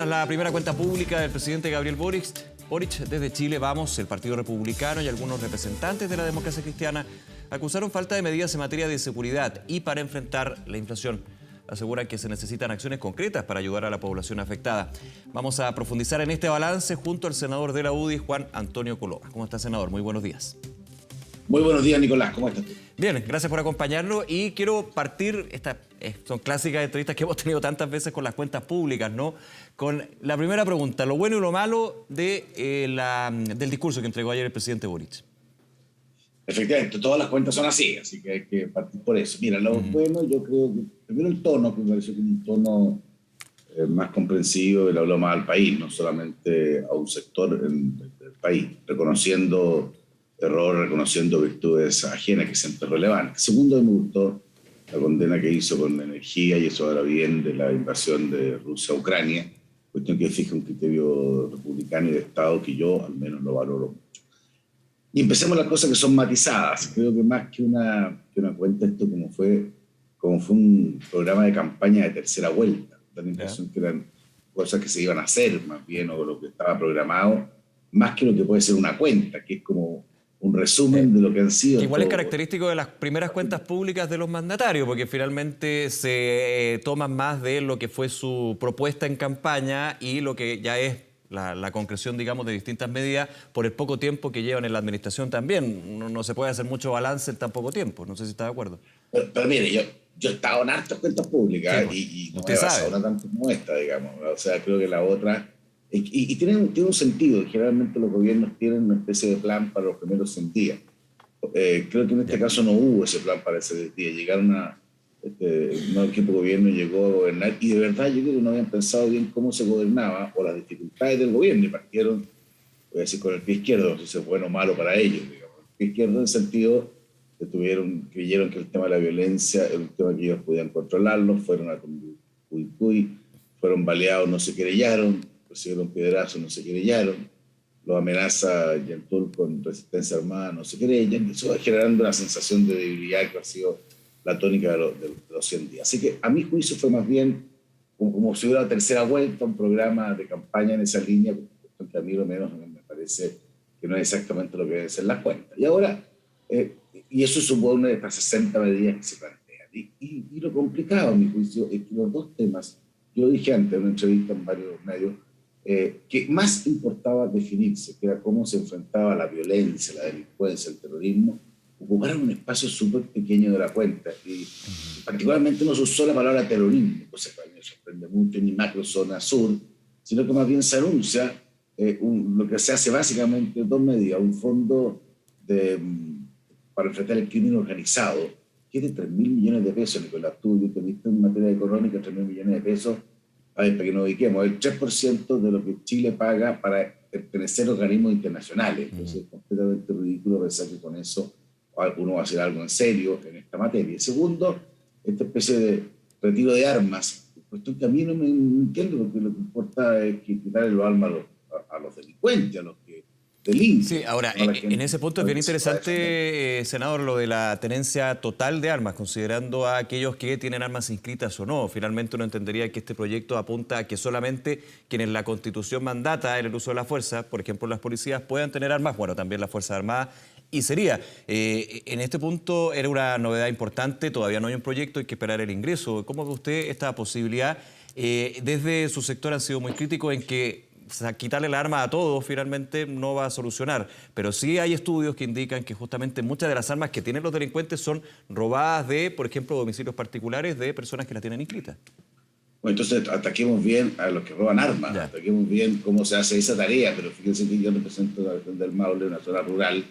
La primera cuenta pública del presidente Gabriel Boric, desde Chile Vamos, el Partido Republicano y algunos representantes de la democracia cristiana acusaron falta de medidas en materia de seguridad y para enfrentar la inflación. Aseguran que se necesitan acciones concretas para ayudar a la población afectada. Vamos a profundizar en este balance junto al senador de la UDI, Juan Antonio Coloma. ¿Cómo está, senador? Muy buenos días. Muy buenos días, Nicolás. ¿Cómo estás tú? Bien, gracias por acompañarnos y quiero partir, son clásicas entrevistas que hemos tenido tantas veces con las cuentas públicas, ¿no? Con la primera pregunta, lo bueno y lo malo del discurso que entregó ayer el presidente Boric. Efectivamente, todas las cuentas son así que hay que partir por eso. Mira, lo bueno, yo creo que primero el tono, que me pareció como un tono más comprensivo, le habló más al país, no solamente a un sector del país, reconociendo errores, reconociendo virtudes ajenas que siempre es relevante. Segundo, me gustó la condena que hizo con la energía, y eso ahora bien, de la invasión de Rusia a Ucrania, cuestión que fija un criterio republicano y de Estado que yo al menos lo valoro mucho. Y empecemos las cosas que son matizadas. Creo que más que una cuenta, esto como fue un programa de campaña de tercera vuelta. Da la impresión que eran cosas que se iban a hacer más bien, o lo que estaba programado, más que lo que puede ser una cuenta, que es como un resumen de lo que han sido. Igual es característico de las primeras cuentas públicas de los mandatarios, porque finalmente se toman más de lo que fue su propuesta en campaña y lo que ya es la concreción, digamos, de distintas medidas por el poco tiempo que llevan en la administración también. No se puede hacer mucho balance en tan poco tiempo. No sé si está de acuerdo. Pero mire, yo he estado en hartas cuentas públicas, sí, pues, y no me he basado una tanto como esta, digamos. O sea, creo que la otra... Y tiene un sentido. Generalmente los gobiernos tienen una especie de plan para los primeros 100 días. Creo que en este caso no hubo ese plan para ese 10 días. Llegaron un nuevo equipo de gobierno llegó a gobernar, y de verdad yo creo que no habían pensado bien cómo se gobernaba o las dificultades del gobierno, y partieron, voy a decir, con el pie izquierdo. No sé si es bueno o malo para ellos, digamos. El pie izquierdo en el sentido que creyeron que el tema de la violencia era un tema que ellos podían controlarlo, fueron a Cuy, fueron baleados, no se querellaron, recibieron piedrazos, no se querellaron, los amenaza Yentul con resistencia armada, no se querellan. Eso va generando una sensación de debilidad que ha sido la tónica de los 100 días. Así que a mi juicio fue más bien como si hubiera una tercera vuelta, un programa de campaña en esa línea, que a mí lo menos me parece que no es exactamente lo que deben ser las cuentas. Y ahora, y eso supone de estas 60 medidas que se plantean. Y lo complicado, a mi juicio, es que los dos temas, yo lo dije antes en una entrevista en varios medios, que más importaba definirse, que era cómo se enfrentaba la violencia, la delincuencia, el terrorismo, ocuparon un espacio súper pequeño de la cuenta. Y particularmente no se usó la palabra terrorismo, cosa que a mí me sorprende mucho, ni macrozona sur, sino que más bien se anuncia lo que se hace básicamente dos medidas: un fondo para enfrentar el crimen organizado, que es de 3.000 millones de pesos, Nicolás. Tú que viste en materia económica, 3.000 millones de pesos. A ver, para que nos ubiquemos, el 3% de lo que Chile paga para pertenecer a organismos internacionales. Entonces es completamente ridículo pensar que con eso uno va a hacer algo en serio en esta materia. Y segundo, esta especie de retiro de armas, cuestión que a mí no me entiendo, porque lo que importa es quitarle los armas a los delincuentes, a los que delinquen. Sí, ahora, en ese punto es bien interesante, senador, lo de la tenencia total de armas, considerando a aquellos que tienen armas inscritas o no. Finalmente uno entendería que este proyecto apunta a que solamente quienes la Constitución mandata en el uso de la fuerza, por ejemplo las policías, puedan tener armas, bueno, también las Fuerzas Armadas, y sería. En este punto era una novedad importante, todavía no hay un proyecto, hay que esperar el ingreso. ¿Cómo ve usted esta posibilidad? Desde su sector han sido muy críticos en que quitarle la arma a todos finalmente no va a solucionar, pero sí hay estudios que indican que justamente muchas de las armas que tienen los delincuentes son robadas de, por ejemplo, domicilios particulares de personas que las tienen inscritas. Bueno, entonces ataquemos bien a los que roban armas, ataquemos bien cómo se hace esa tarea. Pero fíjense que yo represento la región del Maule, una zona rural.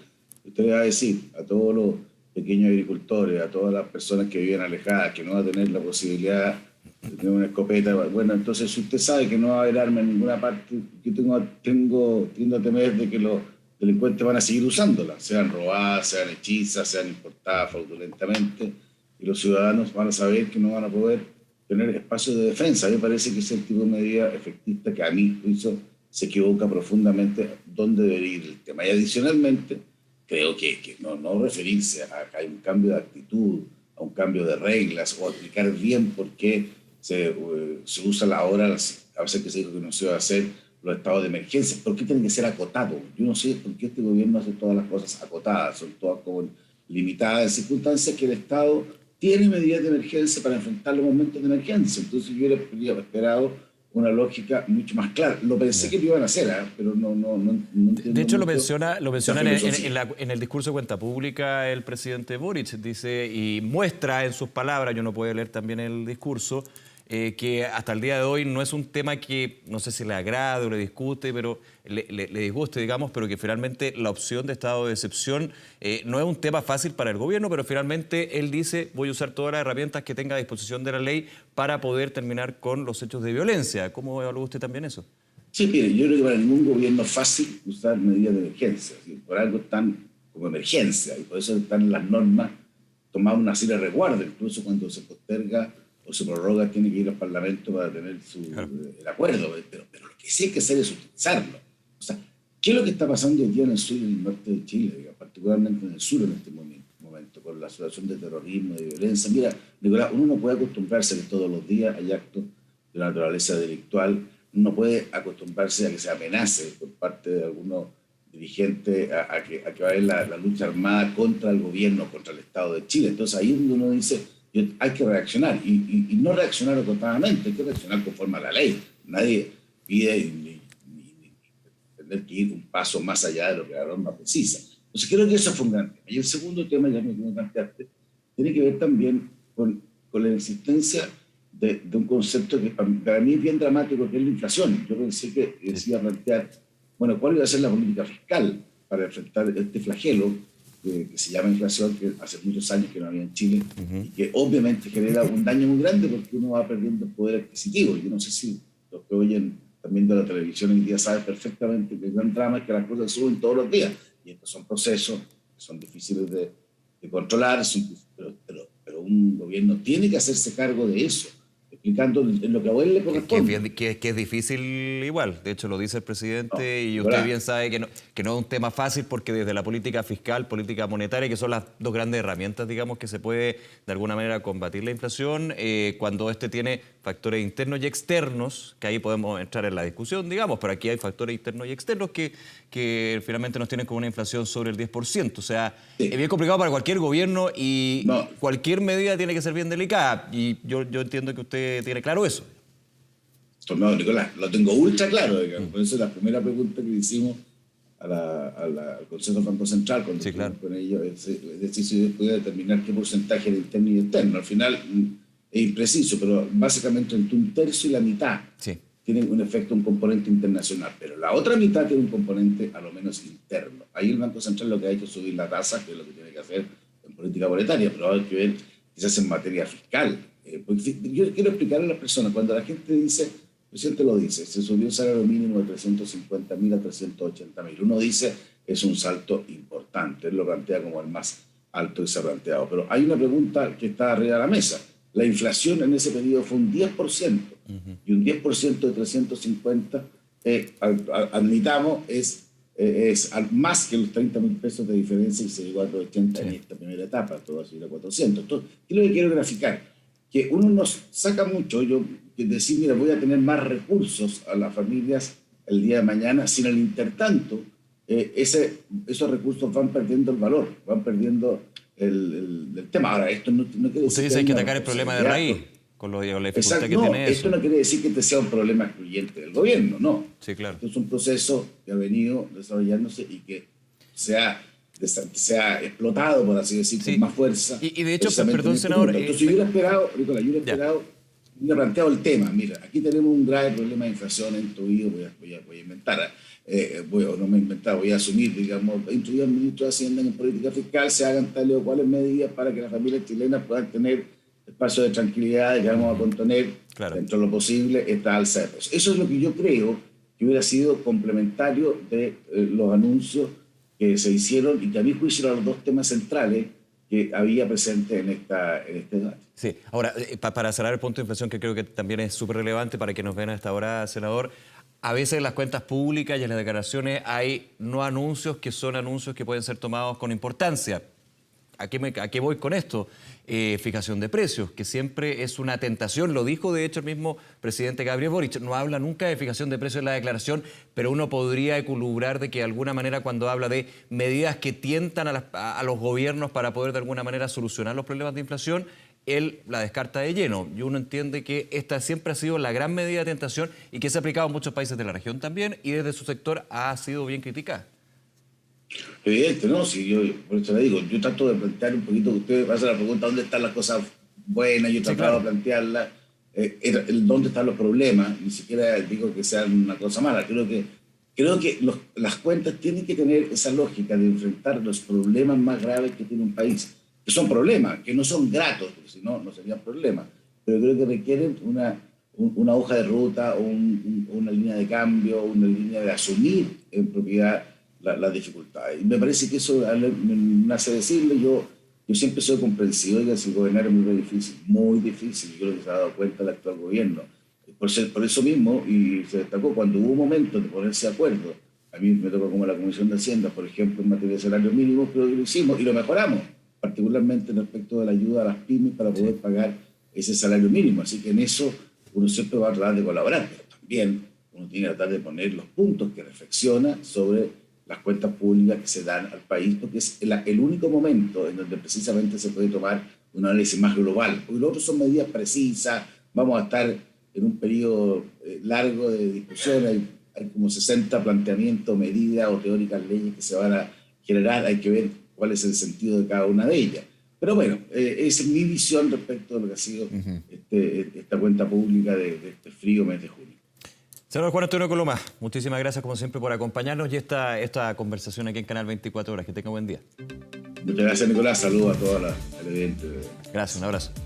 Usted le va a decir a todos los pequeños agricultores, a todas las personas que viven alejadas, que no van a tener la posibilidad de tener una escopeta. Bueno, entonces si usted sabe que no va a haber armas en ninguna parte, yo tiendo a temer de que los delincuentes van a seguir usándolas, sean robadas, sean hechizas, sean importadas fraudulentamente, y los ciudadanos van a saber que no van a poder tener espacios de defensa. A mí me parece que ese es el tipo de medida efectista que a mí se equivoca profundamente dónde debería ir el tema. Y adicionalmente, creo que no referirse a que hay un cambio de actitud, a un cambio de reglas, o aplicar bien por qué se usa ahora a veces que se dijo que no se iba a hacer los estados de emergencia. ¿Por qué tienen que ser acotados? Yo no sé por qué este gobierno hace todas las cosas acotadas, son todas como limitadas en circunstancias que el Estado tiene medidas de emergencia para enfrentar los momentos de emergencia. Entonces yo hubiera esperado una lógica mucho más clara. Lo pensé que lo iban a hacer, pero no entiendo. De hecho, lo menciona en el discurso de cuenta pública el presidente Boric, dice, y muestra en sus palabras, yo no puedo leer también el discurso, que hasta el día de hoy no es un tema que, no sé si le agrade o le disguste, pero le disguste, digamos, pero que finalmente la opción de estado de excepción no es un tema fácil para el gobierno, pero finalmente él dice, voy a usar todas las herramientas que tenga a disposición de la ley para poder terminar con los hechos de violencia. ¿Cómo evalúa usted también eso? Sí, mire, yo creo que para ningún gobierno es fácil usar medidas de emergencia. ¿Sí? Por algo están como emergencia y por eso están las normas tomadas una serie de resguardo, incluso cuando se posterga o se prorroga, tiene que ir al Parlamento para tener el acuerdo, pero lo que sí hay que hacer es utilizarlo. O sea, ¿qué es lo que está pasando hoy día en el sur y en el norte de Chile, digamos, particularmente en el sur en este momento, con la situación de terrorismo, de violencia? Mira, Nicolás, uno no puede acostumbrarse a que todos los días hay actos de naturaleza delictual, no puede acostumbrarse a que se amenace por parte de algunos dirigentes a que va a haber la lucha armada contra el gobierno, contra el Estado de Chile. Entonces ahí es donde uno dice, hay que reaccionar, y no reaccionar acotadamente, hay que reaccionar conforme a la ley. Nadie pide ni tener que ir un paso más allá de lo que la norma precisa. Entonces creo que eso fue un gran tema. Y el segundo tema, ya me planteaste, tiene que ver también con la existencia de un concepto que para mí es bien dramático, que es la inflación. Yo pensé que decía plantear, bueno, ¿cuál iba a ser la política fiscal para enfrentar este flagelo que se llama inflación, que hace muchos años que no había en Chile, y que obviamente genera un daño muy grande porque uno va perdiendo el poder adquisitivo? Yo no sé si los que oyen también de la televisión hoy día saben perfectamente que el gran drama es que las cosas suben todos los días, y estos son procesos que son difíciles de controlar, pero un gobierno tiene que hacerse cargo de eso, explicando en lo que a él le corresponde. Que es difícil igual, de hecho lo dice el presidente, y usted bien sabe que no es un tema fácil, porque desde la política fiscal, política monetaria, que son las dos grandes herramientas, digamos, que se puede de alguna manera combatir la inflación, cuando tiene factores internos y externos, que ahí podemos entrar en la discusión, digamos, pero aquí hay factores internos y externos que finalmente nos tienen con una inflación sobre el 10%. O sea, es bien complicado para cualquier gobierno, y cualquier medida tiene que ser bien delicada, y yo entiendo que usted tiene claro eso. No, Nicolás, lo tengo ultra claro, digamos. Por eso la primera pregunta que le hicimos al Consejo Banco Central, cuando estuvimos con ellos, es decir, si ellos podían determinar qué porcentaje de interno y externo. Al final es impreciso, pero básicamente entre un tercio y la mitad tienen un efecto, un componente internacional, pero la otra mitad tiene un componente a lo menos interno. Ahí el Banco Central lo que ha hecho es subir la tasa, que es lo que tiene que hacer en política monetaria, pero hay que ver quizás en materia fiscal. Porque yo quiero explicarle a las personas, cuando la gente dice, el presidente lo dice, se subió el salario mínimo de 350.000 a 380.000. Uno dice, es un salto importante, él lo plantea como el más alto que se ha planteado. Pero hay una pregunta que está arriba de la mesa. La inflación en ese periodo fue un 10%, y un 10% de 350, admitamos, es más que los 30.000 pesos de diferencia, y se llegó a 280 en esta primera etapa, todo va a subir a 400. Entonces, ¿qué es lo que quiero graficar? Que uno nos saca mucho, decir, mira, voy a tener más recursos a las familias el día de mañana, sin el intertanto, esos recursos van perdiendo el valor, van perdiendo el tema. Ahora, esto no quiere decir... Usted dice que hay que atacar el problema de raíz, con la dificultad que tiene eso. Esto no quiere decir que este sea un problema excluyente del gobierno, no. Sí, claro. Esto es un proceso que ha venido desarrollándose y que se ha explotado, por así decir, con más fuerza. Y de hecho, perdón, senador... Entonces yo hubiera esperado, Nicolás, hubiera planteado el tema. Mira, aquí tenemos un grave problema de inflación intuido, voy a inventar, voy a asumir, digamos, instruir al ministro de Hacienda en política fiscal, se hagan tales o cuales medidas para que las familias chilenas puedan tener espacio de tranquilidad, y que vamos a contener dentro de lo posible esta alza de precios. Eso es lo que yo creo que hubiera sido complementario de los anuncios que se hicieron, y que a mi juicio eran los dos temas centrales que había presente en este debate. Sí, ahora, para cerrar el punto de inflación, que creo que también es súper relevante para que nos vean a esta hora, senador, a veces en las cuentas públicas y en las declaraciones hay no anuncios que son anuncios que pueden ser tomados con importancia. ¿a qué voy con esto? Fijación de precios, que siempre es una tentación. Lo dijo, de hecho, el mismo presidente Gabriel Boric. No habla nunca de fijación de precios en la declaración, pero uno podría elucubrar de que de alguna manera cuando habla de medidas que tientan a los gobiernos para poder de alguna manera solucionar los problemas de inflación, él la descarta de lleno. Y uno entiende que esta siempre ha sido la gran medida de tentación y que se ha aplicado en muchos países de la región también y desde su sector ha sido bien criticada. Evidente, ¿no? Si yo, por eso le digo, yo trato de plantear un poquito, que usted hace la pregunta, ¿dónde están las cosas buenas? Yo he tratado de plantearla, ¿dónde están los problemas? Ni siquiera digo que sean una cosa mala. Creo que las cuentas tienen que tener esa lógica de enfrentar los problemas más graves que tiene un país, que son problemas, que no son gratos, porque si no, no serían problemas, pero creo que requieren una hoja de ruta, una línea de cambio, una línea de asumir en propiedad las dificultades. Y me parece que eso me hace decirle, yo siempre soy comprensivo de que si gobernar es muy difícil, yo creo que se ha dado cuenta el actual gobierno. Por eso mismo, y se destacó, cuando hubo momentos de ponerse de acuerdo, a mí me tocó como la Comisión de Hacienda, por ejemplo, en materia de salario mínimo, creo que lo hicimos y lo mejoramos, particularmente respecto de la ayuda a las pymes para poder pagar ese salario mínimo. Así que en eso uno siempre va a tratar de colaborar, pero también uno tiene que tratar de poner los puntos que reflexiona sobre las cuentas públicas que se dan al país, porque es el único momento en donde precisamente se puede tomar un análisis más global, porque los otros son medidas precisas, vamos a estar en un periodo largo de discusión, hay como 60 planteamientos, medidas o teóricas leyes que se van a generar, hay que ver cuál es el sentido de cada una de ellas. Pero bueno, esa es mi visión respecto de lo que ha sido esta cuenta pública de este frío mes de junio. Senador Juan Antonio Coloma, muchísimas gracias como siempre por acompañarnos y esta conversación aquí en Canal 24 Horas. Que tenga buen día. Muchas gracias, Nicolás. Saludos a toda la televidente. Gracias, un abrazo.